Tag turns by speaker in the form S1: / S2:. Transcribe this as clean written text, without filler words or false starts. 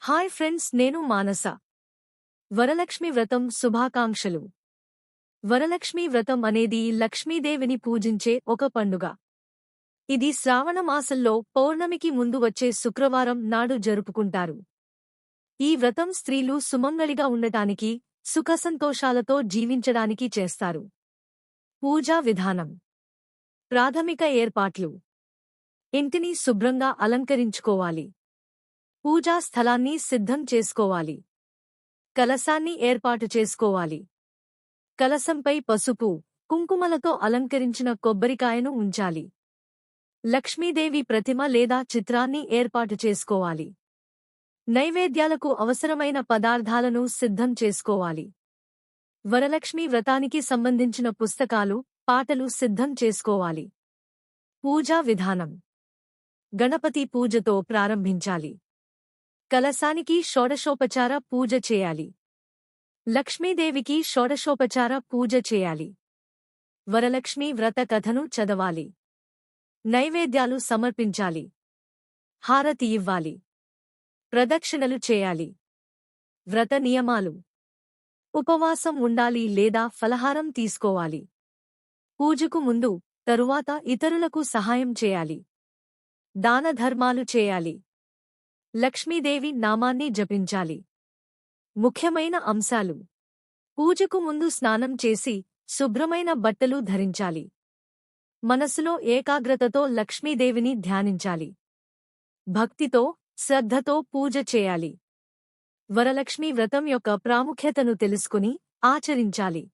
S1: Hi friends, నేను మానస. వరలక్ష్మి వ్రతం శుభాకాంక్షలు. వరలక్ష్మి వ్రతం అనేది లక్ష్మీదేవిని పూజించే ఒక పండుగ. ఇది శ్రావణ మాసంలో పౌర్ణమికి ముందు వచ్చే శుక్రవారం నాడు జరుపుకుంటారు. ఈ వ్రతం స్త్రీలు సుమంగళిగా ఉండటానికి, సుఖసంతోషాలతో జీవించడానికి చేస్తారు. పూజా విధానం. ప్రాథమిక ఏర్పాట్లు. ఇంటిని శుభ్రంగా అలంకరించుకోవాలి. పూజా స్థలాన్ని సిద్ధం చేసుకోవాలి. కలశాన్ని ఏర్పాటు చేసుకోవాలి. కలశంపై పసుపు, కుంకుమలతో అలంకరించిన కొబ్బరికాయను ఉంచాలి. లక్ష్మీదేవి ప్రతిమ లేదా చిత్రాన్ని ఏర్పాటు చేసుకోవాలి. నైవేద్యాలకు అవసరమైన పదార్థాలను సిద్ధం చేసుకోవాలి. వరలక్ష్మి వ్రతానికి సంబంధించిన పుస్తకాలు, పాటలు సిద్ధం చేసుకోవాలి. పూజా విధానం. గణపతి పూజతో ప్రారంభించాలి. కలశానికి షోడశోపచార పూజ చేయాలి. లక్ష్మీదేవికి షోడశోపచార పూజ చేయాలి. వరలక్ష్మి వ్రత కథను చదవాలి. నైవేద్యాలు సమర్పించాలి. హారతి ఇవ్వాలి. ప్రదక్షిణలు చేయాలి. వ్రత నియమాలు. ఉపవాసం ఉండాలి లేదా ఫలహారం తీసుకోవాలి. పూజకు ముందు, తరువాత ఇతరులకు సహాయం చేయాలి. దానధర్మాలు చేయాలి. లక్ష్మీదేవి నామాన్ని జపించాలి. ముఖ్యమైన అంశాలు. పూజకు ముందు స్నానం చేసి, శుభ్రమైన బట్టలు ధరించాలి. మనసులో ఏకాగ్రతతో లక్ష్మీదేవిని ధ్యానించాలి. భక్తితో, శ్రద్ధతో పూజ చేయాలి. వరలక్ష్మి వ్రతం యొక్క ప్రాముఖ్యతను తెలుసుకుని ఆచరించాలి.